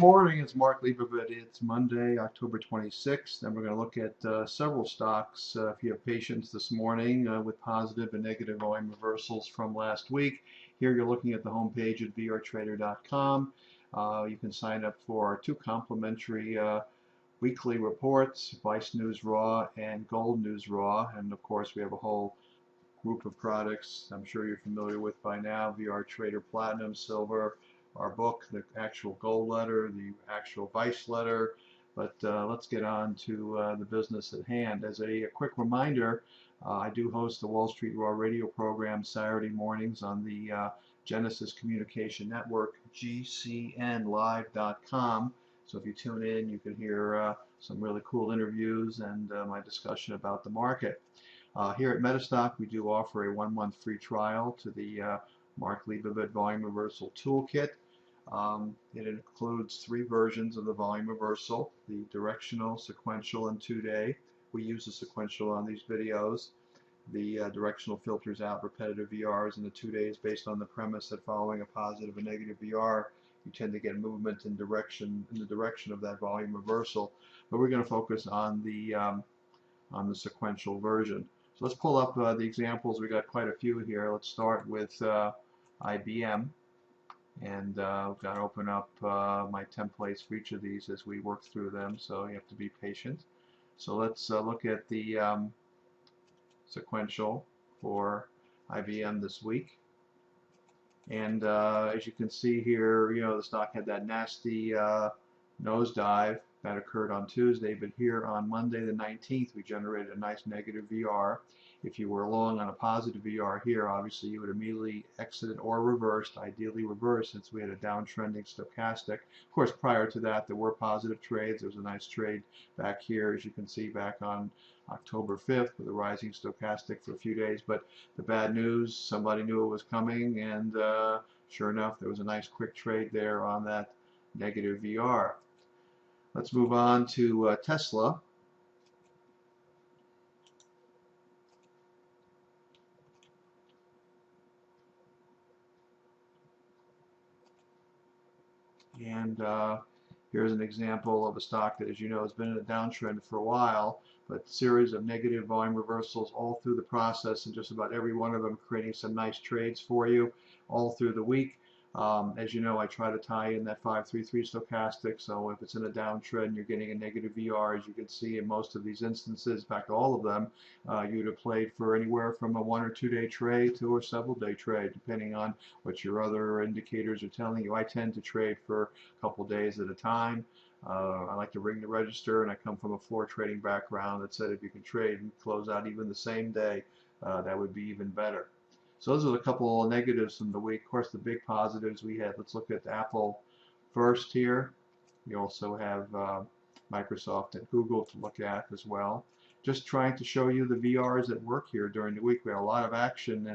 morning, it's Mark Leibovit. It's Monday, October 26th, and we're going to look at several stocks. If you have patience this morning with positive and negative volume reversals from last week. Here you're looking at the homepage at vrtrader.com. You can sign up for our two complimentary weekly reports, Vice News Raw and Gold News Raw, and of course we have a whole group of products I'm sure you're familiar with by now: VR Trader Platinum, Silver, our book, the actual gold letter, the actual Vice letter. But let's get on to the business at hand. As a quick reminder, I do host the Wall Street Raw radio program Saturday mornings on the Genesis Communication Network, gcnlive.com. So if you tune in, you can hear some really cool interviews and my discussion about the market. Here at Metastock, we do offer a 1-month free trial to the Mark Leibovit Volume Reversal Toolkit. It includes 3 versions of the volume reversal: the directional, sequential, and 2-day. We use the sequential on these videos. The directional filters out repetitive VRs, and the 2-day is based on the premise that following a positive and negative VR, you tend to get movement in the direction of that volume reversal. But we're going to focus on the sequential version. So let's pull up the examples. We got quite a few here. Let's start with IBM, and I've got to open up my templates for each of these as we work through them, so you have to be patient. So let's look at the sequential for IBM this week. And as you can see here, the stock had that nasty nosedive that occurred on Tuesday, but here on Monday the 19th we generated a nice negative VR. If you were long on a positive VR here, obviously you would immediately exit or reversed, ideally reversed, since we had a downtrending stochastic. Of course, prior to that there were positive trades. There was a nice trade back here, as you can see, back on October 5th with a rising stochastic for a few days. But the bad news, somebody knew it was coming, and sure enough there was a nice quick trade there on that negative VR. Let's move on to Tesla. And here's an example of a stock that, as you know, has been in a downtrend for a while, but series of negative volume reversals all through the process, and just about every one of them creating some nice trades for you all through the week. As you know, I try to tie in that 533 stochastic, so if it's in a downtrend, you're getting a negative VR. As you can see in most of these instances, in fact all of them, you'd have played for anywhere from a 1 or 2 day trade to a several day trade, depending on what your other indicators are telling you. I tend to trade for a couple days at a time. I like to ring the register, and I come from a floor trading background that said if you can trade and close out even the same day, that would be even better. So those are a couple of negatives from the week. Of course, the big positives we had, let's look at Apple first here. We also have Microsoft and Google to look at as well. Just trying to show you the VRs at work here during the week. We had a lot of action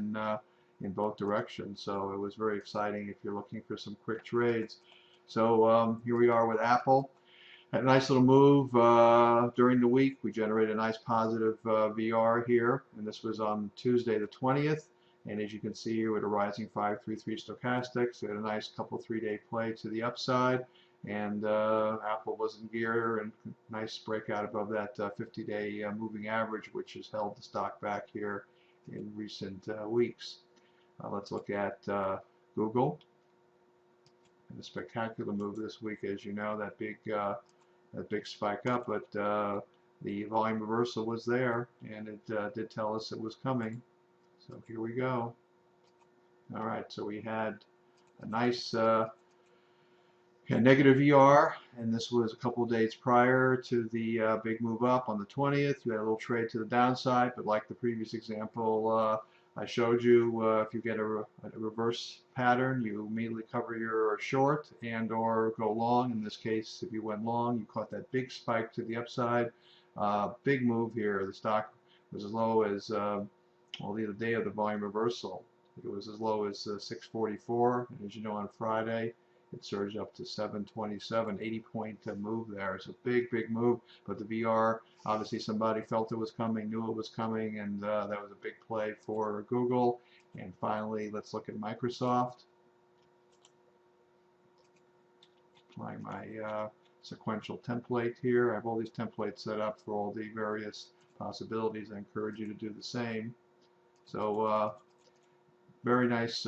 in both directions, so it was very exciting if you're looking for some quick trades. So here we are with Apple. Had a nice little move during the week. We generated a nice positive VR here, and this was on Tuesday the 20th. And as you can see here, with a rising 533 stochastic, so we had a nice couple 3-day play to the upside, and Apple was in gear, and nice breakout above that 50-day moving average, which has held the stock back here in recent weeks. Let's look at Google. And a spectacular move this week, as you know, that big spike up, but the volume reversal was there, and it did tell us it was coming. So here we go. All right, so we had a nice negative VR, and this was a couple of days prior to the big move up on the 20th. You had a little trade to the downside, but like the previous example I showed you, if you get a reverse pattern, you immediately cover your short and or go long. In this case, if you went long, you caught that big spike to the upside. Big move here. The stock was as low as well, the day of the volume reversal, it was as low as 644, and as you know, on Friday it surged up to 727, 80-point move there. It's a big move, but the VR, obviously somebody felt it was coming, knew it was coming, and that was a big play for Google. And finally, let's look at Microsoft. find my sequential template here. I have all these templates set up for all the various possibilities. I encourage you to do the same. So very nice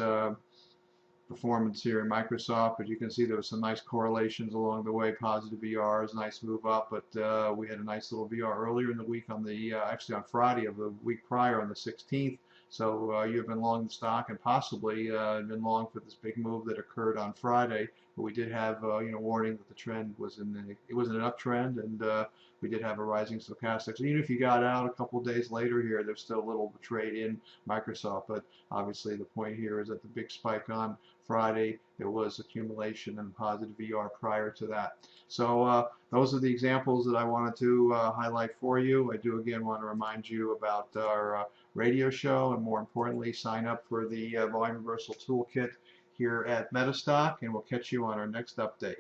performance here in Microsoft, but you can see there was some nice correlations along the way. Positive VRs, nice move up, but we had a nice little VR earlier in the week on the actually on Friday of the week prior on the 16th. So you've been long the stock and possibly been long for this big move that occurred on Friday. But we did have warning that the trend was it was an uptrend, and we did have a rising stochastic. So even if you got out a couple of days later here, there's still a little trade in Microsoft. But obviously the point here is that the big spike on Friday, there was accumulation and positive VR prior to that. So those are the examples that I wanted to highlight for you. I do again want to remind you about our radio show, and more importantly, sign up for the volume reversal toolkit here at Metastock, and we'll catch you on our next update.